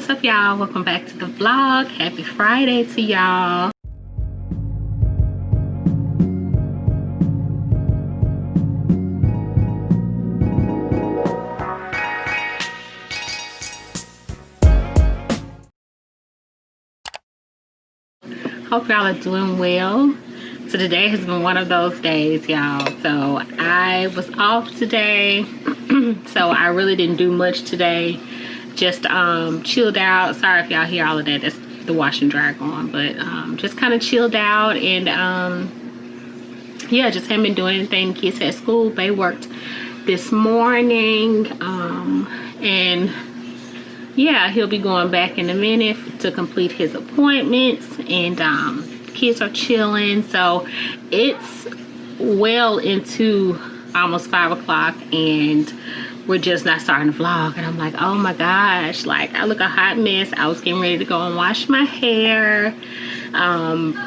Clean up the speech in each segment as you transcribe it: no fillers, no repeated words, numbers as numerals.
what's up y'all? Welcome back to the vlog. Happy Friday to y'all. Hope y'all are doing well. So today has been one of those days, y'all. So I was off today. So I really didn't do much today. Just chilled out. Sorry if y'all hear all of that. That's the wash and dry going. But just kind of chilled out. And yeah, just haven't been doing anything. Kids at school. They worked this morning. And yeah, he'll be going back in a minute to complete his appointments. And kids are chilling. So it's well into almost 5 o'clock. And we're just not starting the vlog, and I'm like, oh my gosh, like I look a hot mess. I was getting ready to go and wash my hair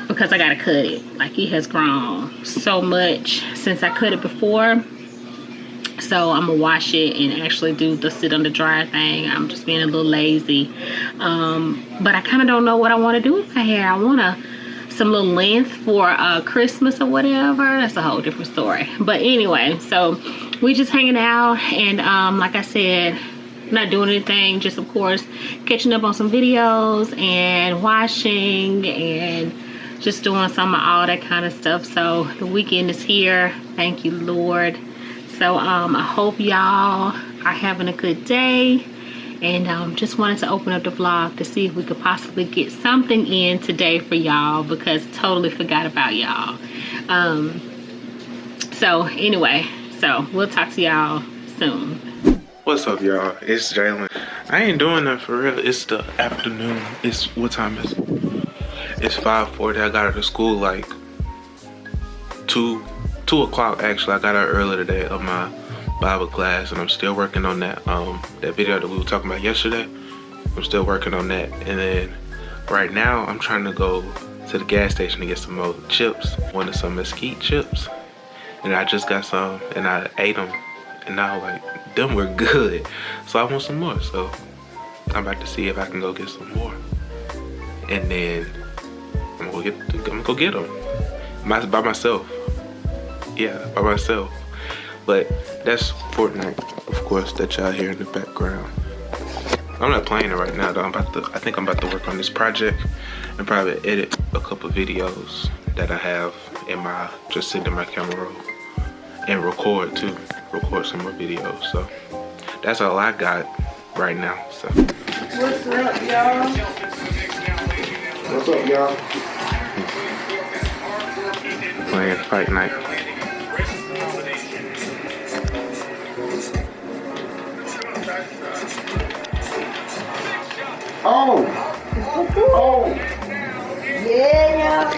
because I gotta cut it. Like, it has grown so much since I cut it before, so I'm gonna wash it and actually do the sit on the dryer thing. I'm just being a little lazy, but I kind of don't know what I want to do with my hair. I want some little length for Christmas or whatever. That's a whole different story. But anyway, so we just hanging out, and like I said, not doing anything, just of course catching up on some videos and washing and just doing some of all that kind of stuff. So the weekend is here, thank you Lord. So I hope y'all are having a good day, and just wanted to open up the vlog to see if we could possibly get something in today for y'all, because totally forgot about y'all. So anyway, so we'll talk to y'all soon. What's up, y'all? It's Jalen. I ain't doing that for real. It's the afternoon. It's, what time is it? It's 5:40. I got out of school like 2 o'clock actually. I got out early today of my Bible class, and I'm still working on that that video that we were talking about yesterday. I'm still working on that, and then right now I'm trying to go to the gas station to get some more chips. Wanted some mesquite chips, and I just got some, and I ate them, and now like them were good, so I want some more. So I'm about to see if I can go get some more, and then I'm gonna go get them by myself. Yeah, by myself. But that's Fortnite, of course, that y'all hear in the background. I'm not playing it right now though. I think I'm about to work on this project and probably edit a couple videos that I have in my, just sitting in my camera roll, and record too. Record some more videos. So that's all I got right now. So what's up, y'all? what's up, y'all? Playing Fight Night. Oh! Yeah!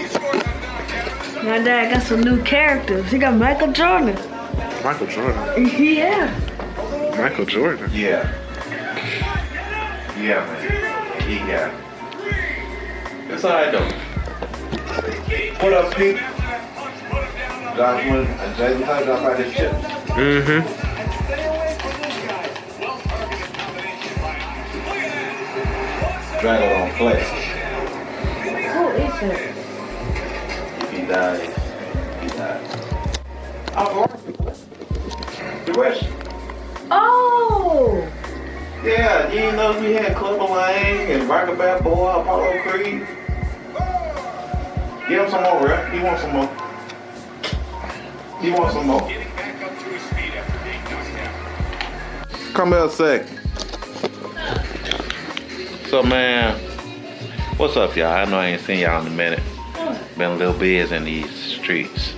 My dad got some new characters. He got Michael Jordan. Michael Jordan? Yeah. Michael Jordan? Yeah. Yeah, man. He got it. That's all right, though. What up, Pete? Jason Tyler dropped out his chips. Mm-hmm. Dragon on flesh. Who is it? If he dies, he dies. The West. Oh! Yeah, you didn't know we had Clubber Lang and Rocket Bad Boy, Apollo Creed. Get him some more, bro. He wants some more. He wants some more. Come here a sec. So, man, what's up, y'all? I know I ain't seen y'all in a minute. Been a little busy in these streets.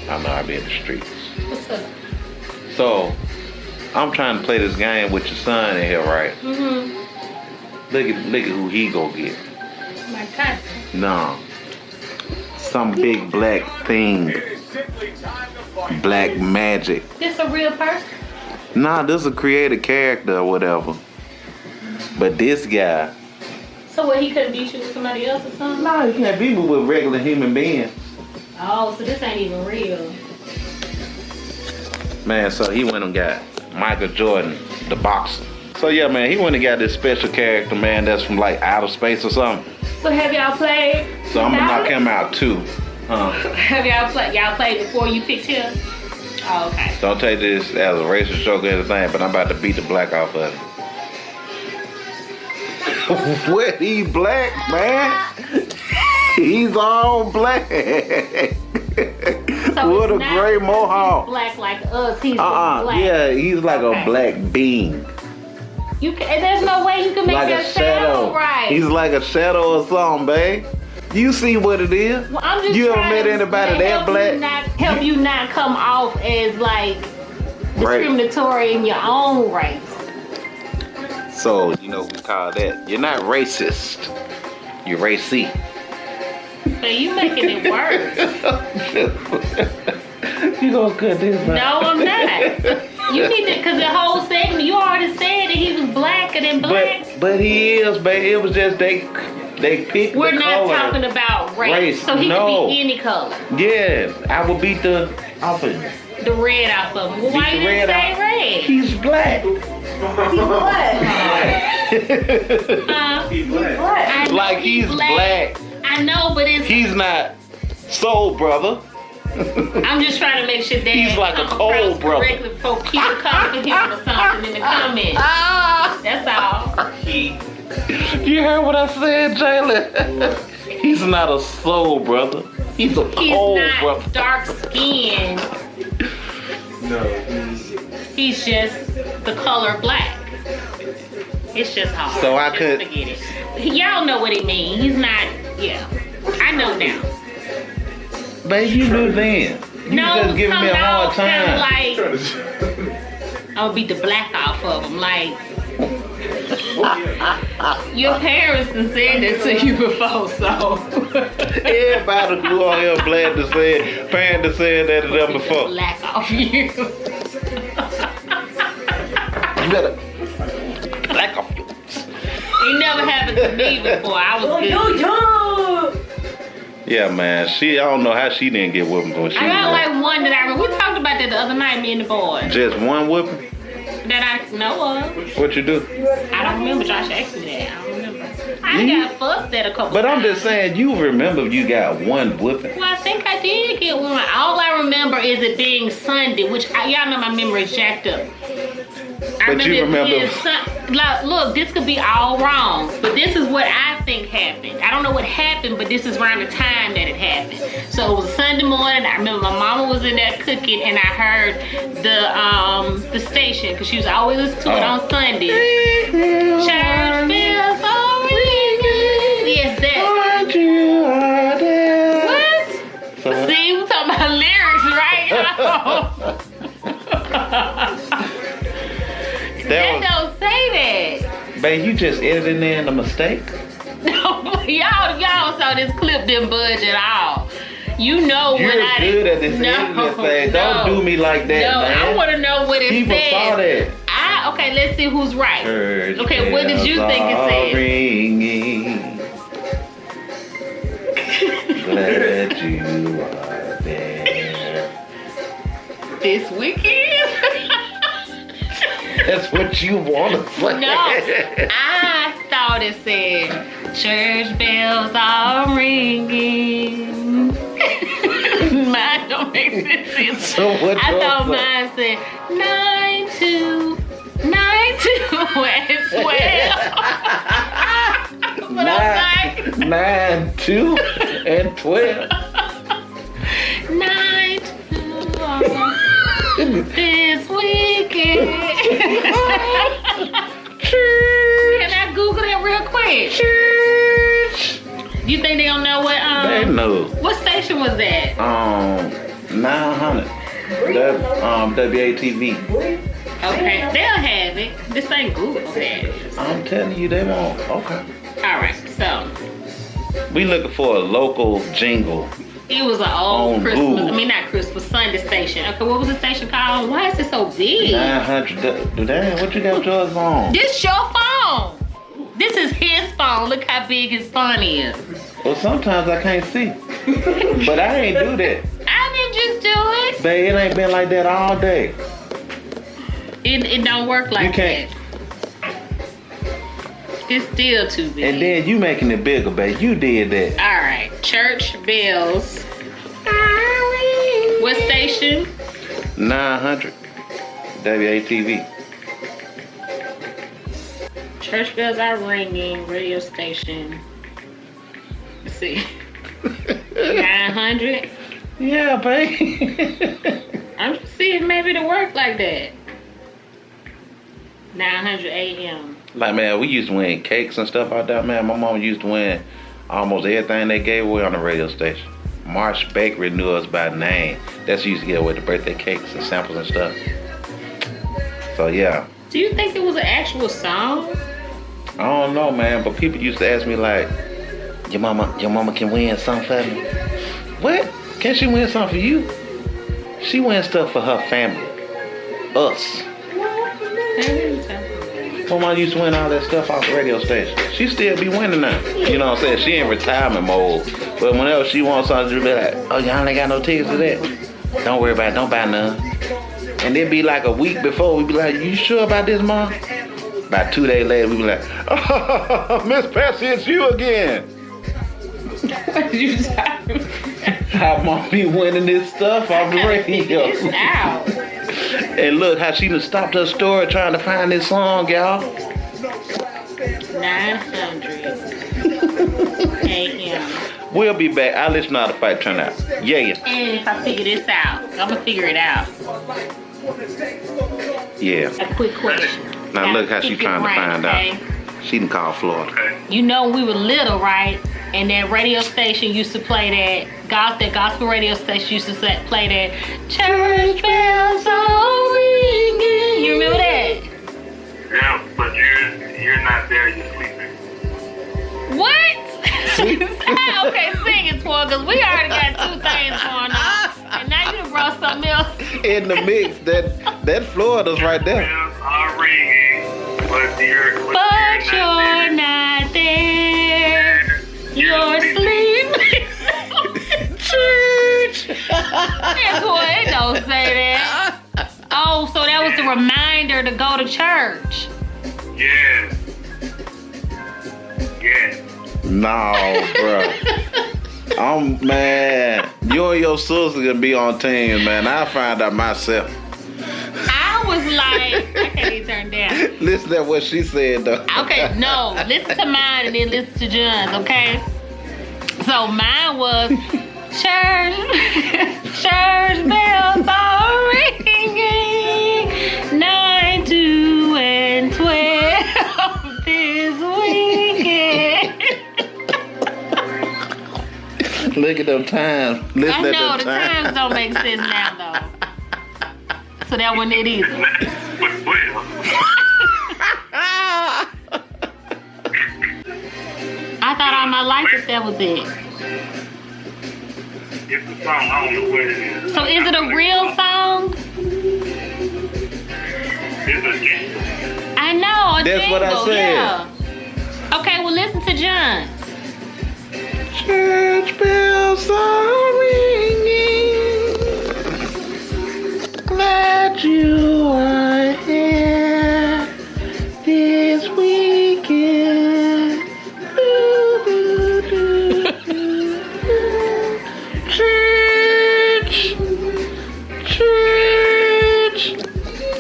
I know I be in the streets. What's up? So, I'm trying to play this game with your son in here, right? Mm-hmm. Look at who he go get. My cousin. No. Some big black thing. Black magic. This a real person? Nah, this is a created character or whatever. But this guy. So what, he couldn't beat you with somebody else or something? No, you can't beat me with regular human beings. Oh, so this ain't even real. Man, so he went and got Michael Jordan, the boxer. So yeah, man, he went and got this special character, man, that's from like outer space or something. So have y'all played? So I'm gonna knock him out too. Have y'all played before you picked him? Oh, okay. Don't take this as a racist joke or anything, but I'm about to beat the black off of him. What? He black, man? He's all black. So what a great mohawk. He's black like us. He's black. Yeah, he's like a black bean. There's no way you can make Like that a shadow. right. He's like a shadow or something, babe. You see what it is? Well, I'm just you ever trying met to anybody that black? Help you not come off as like discriminatory in your own race. So, you know what we call that? You're not racist. You're racy. But you making it worse. You gonna cut this out? No, I'm not. You need to, because the whole segment, you already said that he was blacker than black. But he is, babe. It was just they picked We're the not color. talking about race. So he could be any color. Yeah, I would beat the off of him. The red off of him. Well, why you didn't say red? He's black. He's black. He's black. Like he's black. I know, but he's not soul brother. I'm just trying to make sure that he's like a cold brother. Correctly before people come for him or something in the comments. That's all. You heard what I said, Jalen? He's not a soul brother. He's a cold brother. He's not dark skinned. No. He's just the color black. It's just hard. So I just could forget it. Y'all know what it means. He's not. Yeah, I know now. Babe, you knew then. You just giving me a hard time. Like, I'll beat the black off of him. Like, your parents done said that to you before, so. Everybody who on here glad to say it. Parents done said that to them before. Black off you. You better black off you. It never happened to me before. I was good. Yeah, man. I don't know how she didn't get whooping for. I got like one that I remember. We talked about that the other night, me and the boys. Just one whooping? That I know of. What you do? I don't remember. Josh asked me that. I don't remember. I got fussed at a couple But times. I'm just saying, you remember you got one whooping. Well, I think I did get one. All I remember is it being Sunday, which y'all know my memory is jacked up. But you remember. Look, this could be all wrong, but this is what I think happened. I don't know what happened, but this is around the time that it happened. So it was Sunday morning. I remember my mama was in there cooking, and I heard the station, because she was always listening to it on Sunday. Church bells are ringing. Yes, that. What? See, we're talking about lyrics, right? That don't say that. Babe, you just edited in a mistake? No, y'all saw this clip didn't budge at all. You know You're when I good at this editing thing. Don't do me like that, man. I want to know what it People says. saw that. Okay, let's see who's right. Church Okay, what did you think it said? Ringing. Glad you are there. This weekend? That's what you want to say. No, I thought it said church bells are ringing. Mine don't make sense. So what I thought mine said 9 to and 12. But I'm like 9, 2, and 12. 9 to this weekend. Can I Google that real quick? You think they don't know what? They know. What station was that? 900. That WATV. Okay, they'll have it. This ain't Google that. I'm telling you, they won't. Okay. All right, so We looking for a local jingle. it was an old On Christmas. Google. I mean, not Christmas, Sunday station. Okay, what was the station called? Why is it so big? 900. Damn, what you got yours on? This your phone. This is his phone. Look how big his phone is. Well, sometimes I can't see. But I ain't do that. I didn't just do it. Babe, it ain't been like that all day. It don't work like You can't. that. It's still too big. And then you making it bigger, babe. You did that. All right, church bells. What station? 900 WATV. Church bells are ringing. Radio station. Let's see. 900. Yeah, babe. I'm just seeing maybe to work like that. 900 AM. Like, man, we used to win cakes and stuff out there, man. My mom used to win almost everything they gave away on the radio station. Marsh Bakery knew us by name. That's who used to get away the birthday cakes and samples and stuff. So, yeah. Do you think it was an actual song? I don't know, man, but people used to ask me, like, your mama can win something for me. What? Can she win something for you? She wins stuff for her family. Us. My mom used to win all that stuff off the radio station. She still be winning now. You know what I'm saying? She in retirement mode. But whenever she wants something, she'll be like, oh, y'all ain't got no tickets to that? Don't worry about it. Don't buy none. And it'd be like a week before, we'd be like, you sure about this, Mom? About 2 days later, we'd be like, oh, Miss Patsy, it's you again. You talking? How Mom be winning this stuff off the radio. It's out. And look how she done stopped her story trying to find this song, y'all. 900 AM. We'll be back. I'll let you know how the fight turn out. Yeah. And if I figure this out, I'm gonna figure it out. Yeah. A quick question. Now look how she Keep it trying to right, find okay? out. She done called Florida. You know when we were little, right? And that radio station used to play that gospel radio station used to play that church bells are ringing. You remember that? Yeah, but you're not there. You're sleeping. What? Okay, sing it, Twan, because we already got two things going on, and now you done brought something else In the mix, that Florida's right there. Bells are ringing, but you're not there. You're sleeping. Church. That's what it don't say that. Oh, so that was the reminder to go to church. Yes. Yes. No, bro. Man, you and your sister gonna be on teams, man. I find out myself. I was like, I can't even turn down. Listen to what she said, though. Okay, no, listen to mine and then listen to John's, okay? So mine was church bells are ringing, 9, 2, and 12 this weekend. Look at them times. Listen I at know them the times don't make sense now though. So that wasn't it either. I thought all my life that was it. It's a song. I don't know what it is. So is it a real song? It's a jingle. I know, a That's what I jingle, said. yeah. Okay, well listen to John's. Church bells are ringing. Glad you are here this weekend. Church.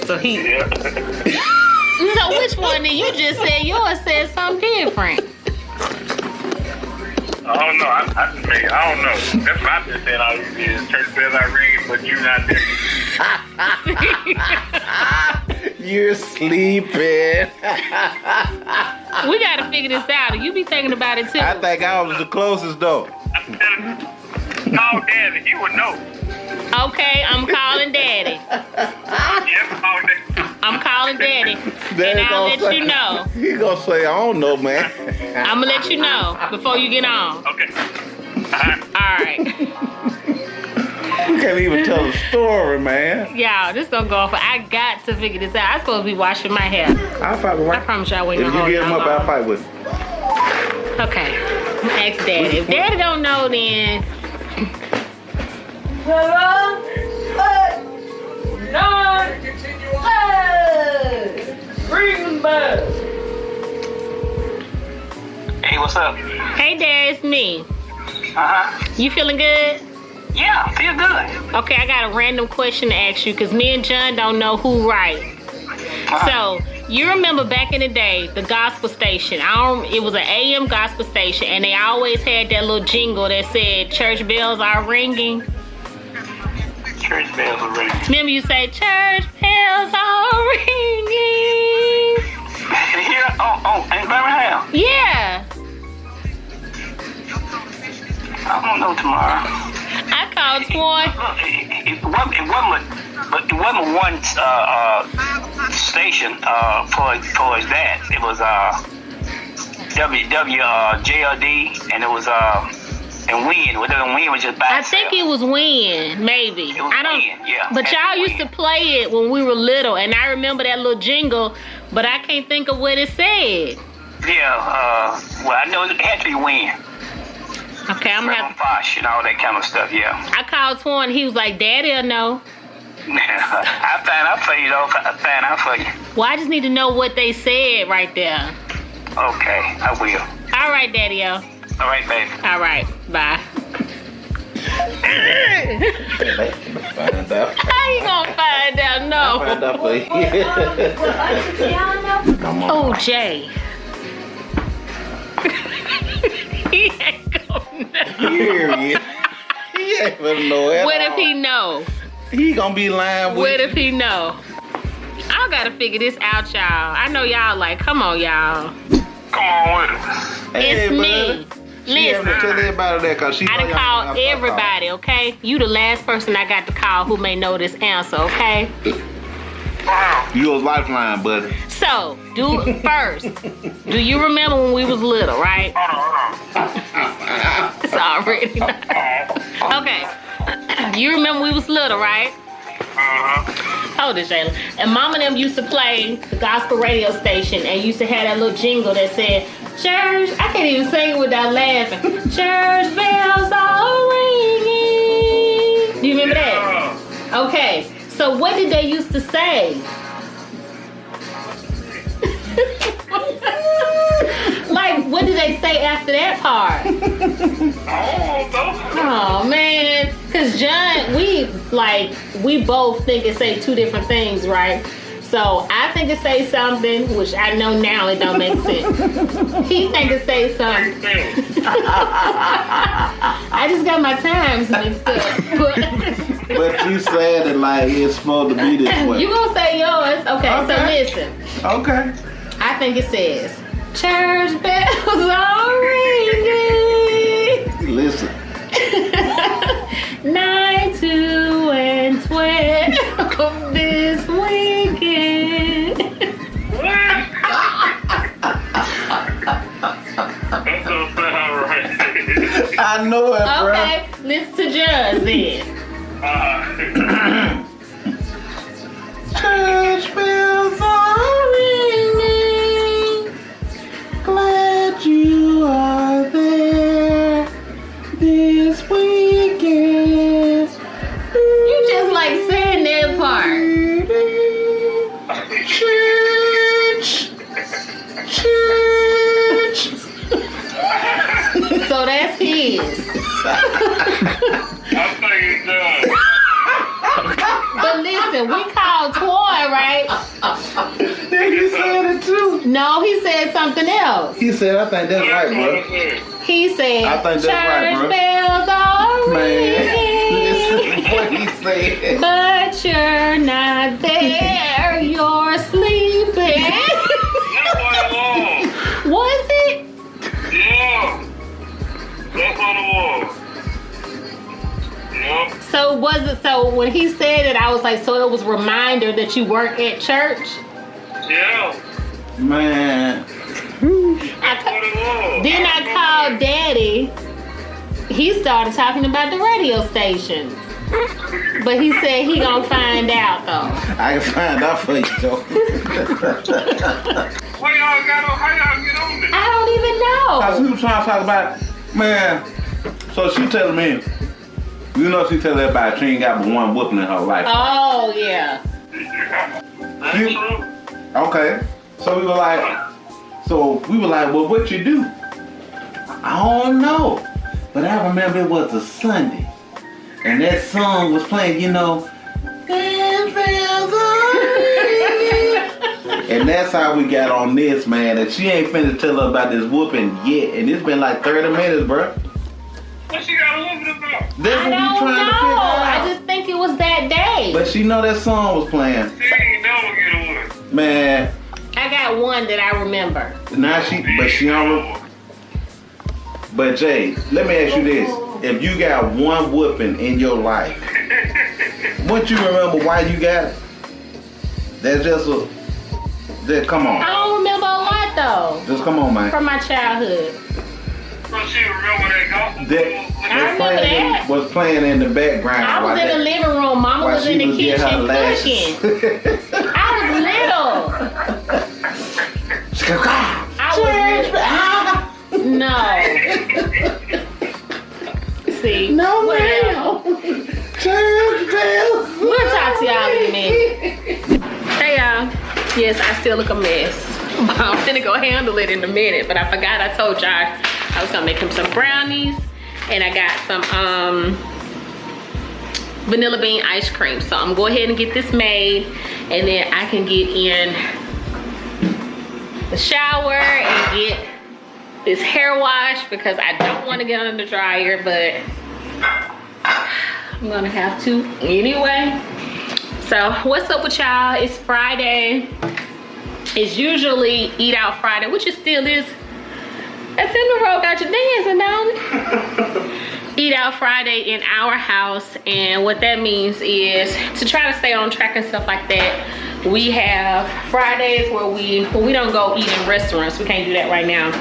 So he. Yeah. So which one did you just say? Yours said something different. I don't know. I don't know. That's what I've been saying all these years. Church bells are ringing, but you're not there. You're sleeping. We gotta figure this out. You be thinking about it too. I think I was the closest though. Call Daddy. He would know. Okay, I'm calling Daddy. Yeah, call Daddy. I'm calling Daddy. Daddy And I'll let gonna you know. He gonna say, I don't know, man. I'm gonna let you know before you get on. Okay. Alright. You can't even tell a story, man. Y'all, this gonna go off. I got to figure this out. I'm supposed to be washing my hair. I'll fight with I him. promise y'all we If ain't you gonna get him hold up, I'll y'all fight with him. long. Okay. Ask Daddy. If Daddy don't know, then what's up? Hey there, it's me. You feeling good? Yeah, I feel good. Okay, I got a random question to ask you because me and John don't know who right. So, you remember back in the day, the gospel station, it was an AM gospel station, and they always had that little jingle that said, church bells are ringing. Church bells are ringing. Remember you say, church bells are ringing. Here, in Birmingham. Yeah. I don't know tomorrow. I called Twan. It wasn't one station for that. It was WJLD, and it was and Win. Whether Win was just by I think it was Win, maybe. It was I don't. Win, yeah. But y'all used to play it when we were little, and I remember that little jingle, but I can't think of what it said. Yeah. Well, I know it had to be Win. Okay, I'm gonna have to. Posh and all that kind of stuff. Yeah. I called Twan. He was like, "Daddy'll know." I find out for you though. I find out for you. Well, I just need to know what they said right there. Okay, I will. All right, Daddy-o. All right, baby. All right, bye. Find out. How you gonna find out? No. Find out for you. Come on. Oh, Jay. He ain't gonna know. Here he is. He ain't gonna know at What if all. he know? He gonna be lying with What if he know? I gotta figure this out, y'all. I know y'all like, come on, y'all. Come on with it. Hey, It's me. buddy. She having to tell Listen, everybody that because she I done called everybody, okay? You the last person I got to call who may know this answer, okay? You a lifeline, buddy. So, first, do you remember when we was little, right? It's already okay. You remember we was little, right? Hold it, Jayla. And Mama and them used to play the gospel radio station and used to have that little jingle that said, church, I can't even sing it without laughing. Church bells are ringing. Do you remember that? Okay, so what did they used to say? Like, what did they say after that part? Oh man, cause John, we both think it say two different things, right? So I think it say something, which I know now it don't make sense. He think it say something. I just got my times mixed up. But you said it like it's supposed to be this way. You gonna say yours? Okay. So listen. Okay. I think it says, church bells are ringing. Listen. 9, 2, and 12 this weekend. I know it, bro. Okay, listen to Judge then. Church bells are ringing. Glad you are there this weekend. You just like saying that part. Church. So that's his. But listen, we called Toy, right? Then he said it too. No, he said something else. He said, I think that's right, bro. He said, I think that's right, bro. church bells are Man, ringing. listen to what he said. But you're not there, you're sleeping. Was it? Yeah. That's what it was. Yep. So when he said it, I was like, so it was a reminder that you work at church? Yeah. Man. That's what it was. Then I called Daddy. He started talking about the radio station. But he said he gonna find out though. I can find out for you, though. How y'all get on this? I don't even know. Cause he was trying to talk about, man. So she telling me, you know, she telling everybody she ain't got but one whooping in her life. Oh yeah. That's true. Okay. So we were like, well, what you do? I don't know. But I remember it was a Sunday. And that song was playing, you know. And that's how we got on this, man. And she ain't finna tell her about this whooping yet. And it's been like 30 minutes, bro. What she got a whooping about? That's I what we don't trying to figure know. out. I just think it was that day. But she know that song was playing. She ain't never get a whooping. Man, I got one that I remember. now she don't. But Jay, let me ask you this. If you got one whooping in your life, wouldn't you remember why you got it? That's just come I on. don't remember a lot though. Just come on, man. From my childhood. So she remember that gospel? I remember that. Was playing in the background. I was in the living room. Mama was in the kitchen cooking. I was little. No. See. No, well, we'll talk to y'all in a minute. Hey y'all. Yes, I still look a mess. I'm gonna go handle it in a minute, but I forgot I told y'all I was gonna make him some brownies, and I got some vanilla bean ice cream. So I'm gonna go ahead and get this made, and then I can get in the shower and get this hair wash because I don't want to get under the dryer, but I'm gonna have to anyway. So what's up with y'all? It's Friday. It's usually Eat Out Friday, which it still is. That's in the road, got you dancing, don't it? Eat Out Friday in our house, and what that means is to try to stay on track and stuff like that. We have Fridays where we don't go eat in restaurants. We can't do that right now.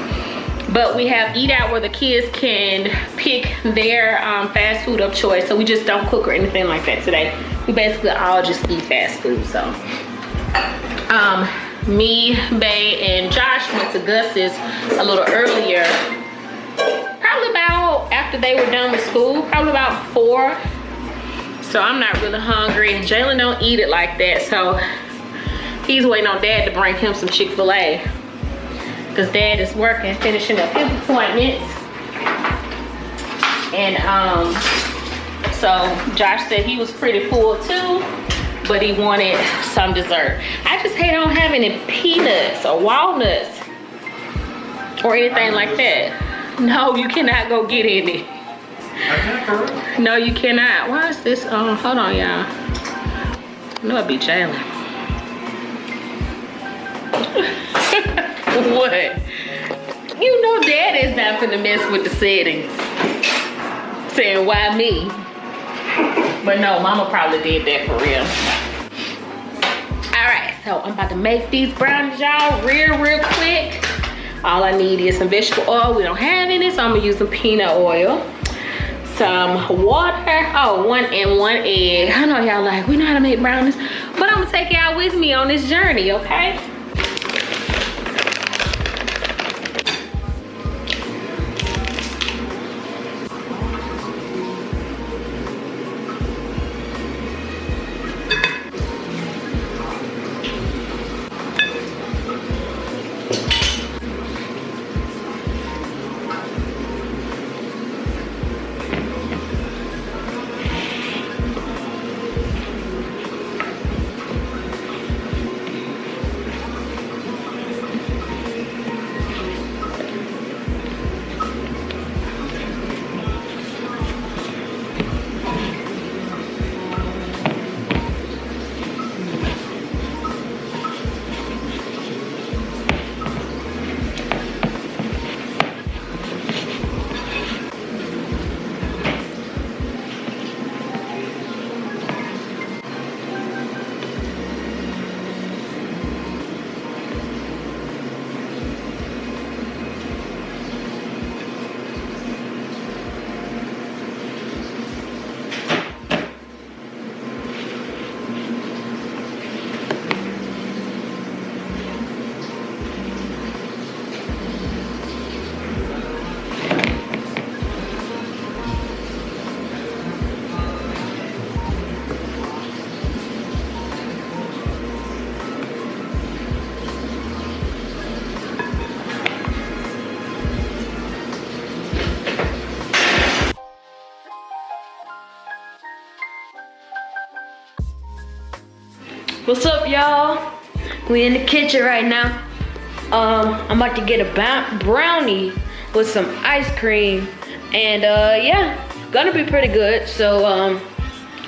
But we have Eat Out where the kids can pick their fast food of choice. So we just don't cook or anything like that today. We basically all just eat fast food. So me, Bae, and Josh went to Gus's a little earlier. Probably about after they were done with school. Probably about 4. So I'm not really hungry. Jalen don't eat it like that. So he's waiting on Dad to bring him some Chick-fil-A. Because Dad is working, finishing up his appointments. And so Josh said he was pretty full too, but he wanted some dessert. I just hate I don't have any peanuts or walnuts or anything like that. No, you cannot go get any. No, you cannot. Why is this? Hold on, y'all. No, it'd be Jalen. What? You know Dad is not finna mess with the settings. Saying why me? But no, Mama probably did that for real. Alright, so I'm about to make these brownies, y'all, real quick. All I need is some vegetable oil. We don't have any, so I'm gonna use some peanut oil. Some water. Oh, 1 egg. I know y'all like, we know how to make brownies, but I'm gonna take y'all with me on this journey, okay? What's up, y'all? We in the kitchen right now. I'm about to get a brownie with some ice cream, and yeah, gonna be pretty good. So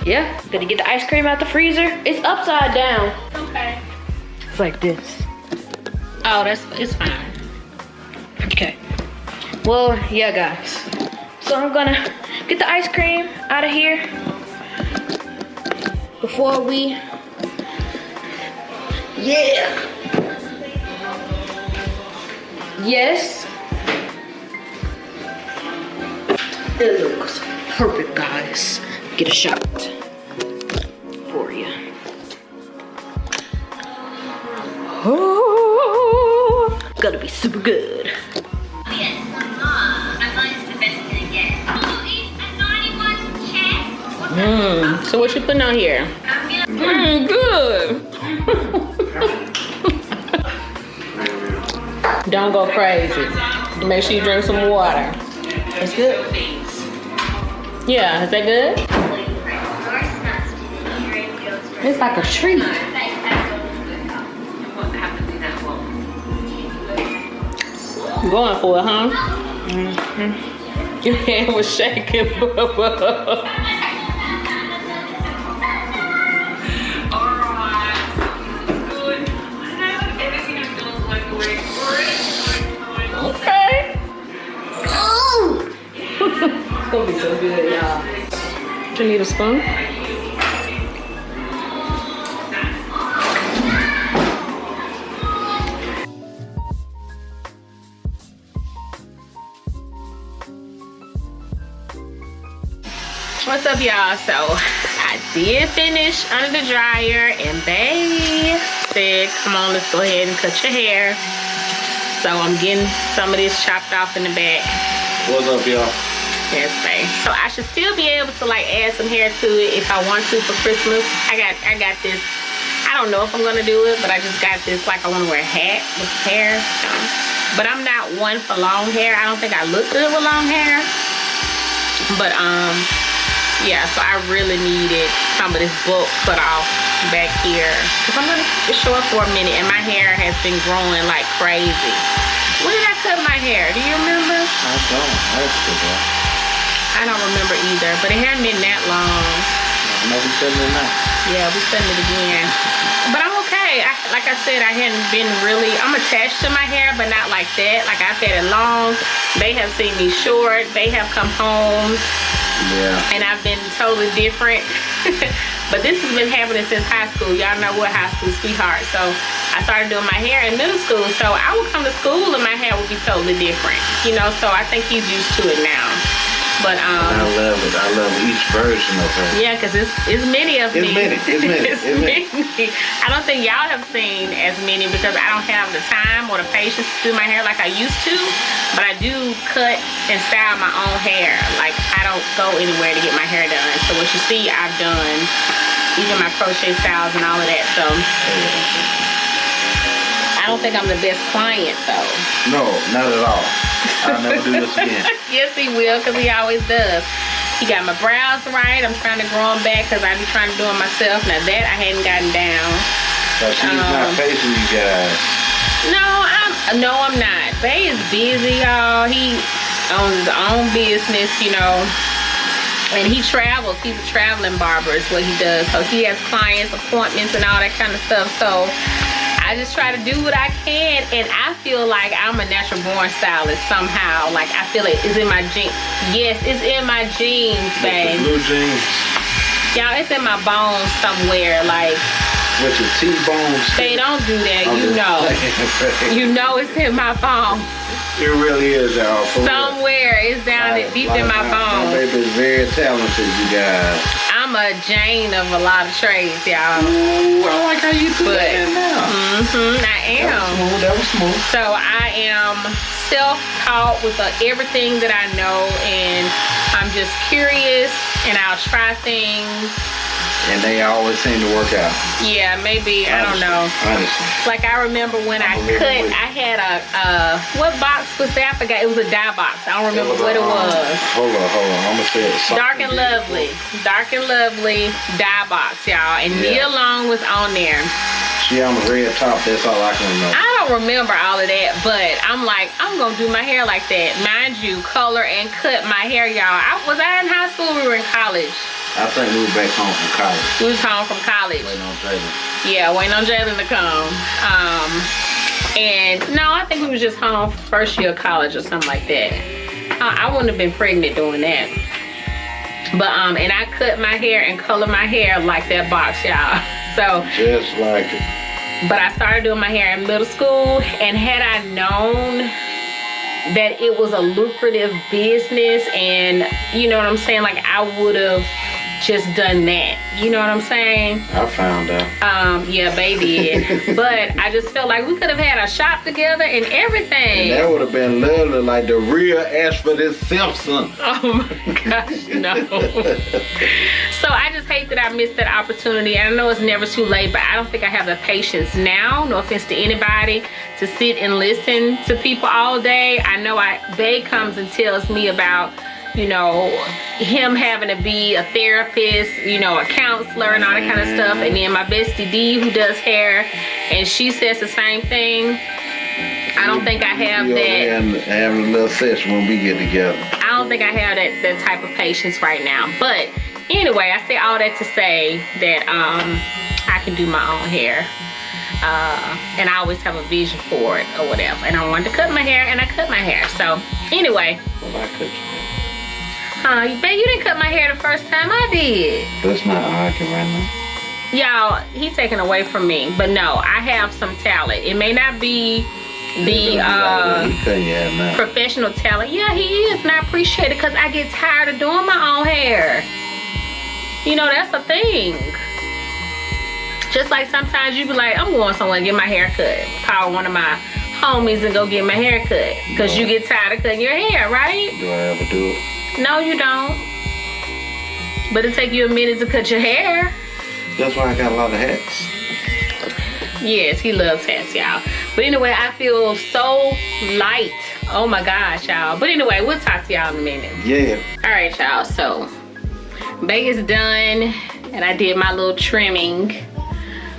yeah, gonna get the ice cream out the freezer. It's upside down. Okay. It's like this. Oh, it's fine. Okay. Well, yeah, guys. So I'm gonna get the ice cream out of here before we. Yeah. Yes. It looks perfect, guys. Get a shot for you. Oh, gonna be super good. So what you putting on here? Good. Don't go crazy. Make sure you drink some water. It's good. Yeah, is that good? It's like a treat. Going for it, huh? Mm-hmm. Your hand was shaking, Bubba. Okay. It's gonna be so good, y'all. Do you need a spoon? What's up, y'all? So I did finish under the dryer, and babe said, come on, let's go ahead and cut your hair. So I'm getting some of this chopped off in the back. What's up, y'all? Yes, babe. So I should still be able to like add some hair to it if I want to for Christmas. I got this. I don't know if I'm gonna do it, but I just got this, like I want to wear a hat with hair. But I'm not one for long hair. I don't think I look good with long hair. But yeah, so I really needed some of this bulk cut off back here, because I'm gonna keep it short for a minute, and my hair has been growing like crazy. When did I cut my hair? Do you remember? I don't remember either, but it hadn't been that long. No, we cutting it now. Yeah, we cutting it again. But I'm okay. Like I said, I hadn't been really, I'm attached to my hair, but not like that. Like I've had it long. They have seen me short. They have come home. Yeah. And I've been totally different. But this has been happening since high school. Y'all know what high school, sweetheart. So I started doing my hair in middle school. So I would come to school and my hair would be totally different. You know, so I think he's used to it now. But I love it. I love each version of her. yeah, because it's many of me. It's many. I don't think y'all have seen as many because I don't have the time or the patience to do my hair like I used to. But I do cut and style my own hair. Like I don't go anywhere to get my hair done. So what you see, I've done even my crochet styles and all of that. So I don't think I'm the best client though. No, not at all. I'll never do this again. Yes, he will, because he always does. He got my brows right. I'm trying to grow them back because I be trying to do them myself. Now that I hadn't gotten down. So she's not facing you guys. No, I'm not. Bay is busy, y'all. He owns his own business, you know. And he travels. He's a traveling barber is what he does. So he has clients, appointments, and all that kind of stuff. So I just try to do what I can, and I feel like I'm a natural born stylist somehow. Like I feel it's in my genes. Yes, it's in my genes, babe. Blue jeans. Y'all, it's in my bones somewhere. Like with your T-bones. They don't do that, you know. You know it's in my bones. It really is, y'all. Somewhere it's down deep in my bones. My baby is very talented, you guys. I'm a Jane of a lot of trades, y'all. Ooh, I like how you do that now. I am. That was smooth. So I am self-taught with everything that I know, and I'm just curious, and I'll try things. and they always seem to work out. Yeah, maybe, I don't know. Honestly. Like I remember when I had a, what box was that? I forgot, it was a dye box. I don't remember what it was. Hold on, I'm gonna say it. Dark and Lovely dye box, y'all. And Nia Long was on there. She on the red top, that's all I can remember. I don't remember all of that, but I'm like, I'm gonna do my hair like that. Mind you, color and cut my hair, y'all. Was I in high school? We were in college. I think we were back home from college. We was home from college. Waiting on Jalen. Yeah, waiting on Jalen to come. And no, I think we was just home first year of college or something like that. I wouldn't have been pregnant doing that. But and I cut my hair and color my hair like that box, y'all. So just like it. But I started doing my hair in middle school, and had I known that it was a lucrative business, and you know what I'm saying, like I would have just done that. You know what I'm saying? I found out. Yeah, baby. But I just felt like we could have had a shop together and everything. And that would have been literally like the real Ashford Simpson. Oh my gosh, no. So I just hate that I missed that opportunity. I know it's never too late, but I don't think I have the patience now, no offense to anybody, to sit and listen to people all day. I know Bay comes and tells me about, you know, him having to be a therapist, you know, a counselor and all that kind of stuff. And then my bestie D, who does hair, and she says the same thing. I don't think I have that. And having a little session when we get together. I don't think I have that type of patience right now. But anyway, I say all that to say that I can do my own hair. And I always have a vision for it or whatever. And I wanted to cut my hair, and I cut my hair. So anyway. Well, I cut your hair. Babe, you didn't cut my hair the first time. I did. Let's not argue right now. Y'all, he's taken away from me. But no, I have some talent. It may not be the professional talent. Yeah, he is, and I appreciate it because I get tired of doing my own hair. You know, that's the thing. Just like sometimes you be like, I'm going somewhere to get my hair cut. Call one of my homies and go get my hair cut. Because you get tired of cutting your hair, right? Do I ever do it? No, you don't. But it take you a minute to cut your hair. That's why I got a lot of hats. Yes, he loves hats, y'all. But anyway, I feel so light. Oh my gosh, y'all. But anyway, we'll talk to y'all in a minute. Yeah. All right, y'all. So, Bay is done, and I did my little trimming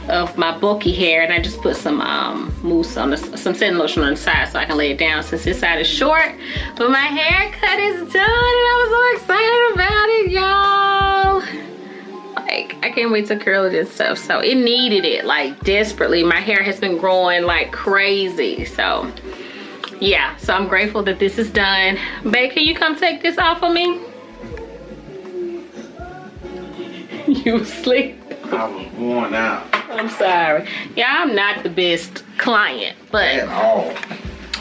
of my bulky hair, and I just put some mousse on some setting lotion on the side so I can lay it down since this side is short. But my haircut is done, and I was so excited about it, y'all. Like, I can't wait to curl it and stuff. So it needed it, like, desperately. My hair has been growing like crazy. So yeah, so I'm grateful that this is done. Babe, can you come take this off of me? You asleep? I was worn out. I'm sorry. Yeah, I'm not the best client, but At all.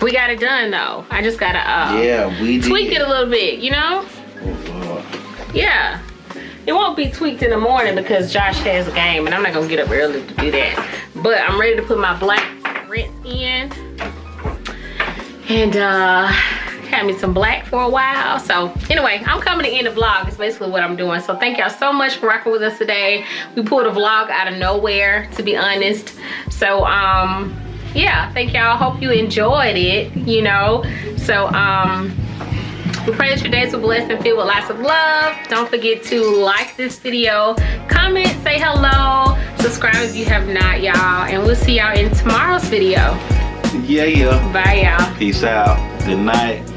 we got it done though. I just gotta we tweak did. it a little bit, you know? Oh, Lord. Yeah. It won't be tweaked in the morning because Josh has a game and I'm not gonna get up early to do that. But I'm ready to put my black rinse in. And had me some black for a while. So anyway, I'm coming to end the vlog. It's basically what I'm doing. So thank y'all so much for rocking with us today. We pulled a vlog out of nowhere, to be honest. So yeah, thank y'all. Hope you enjoyed it, you know. So we pray that your days were blessed and filled with lots of love. Don't forget to like this video, comment, say hello, subscribe if you have not, y'all, and we'll see y'all in tomorrw video. Yeah. Bye, y'all. Peace out. Good night.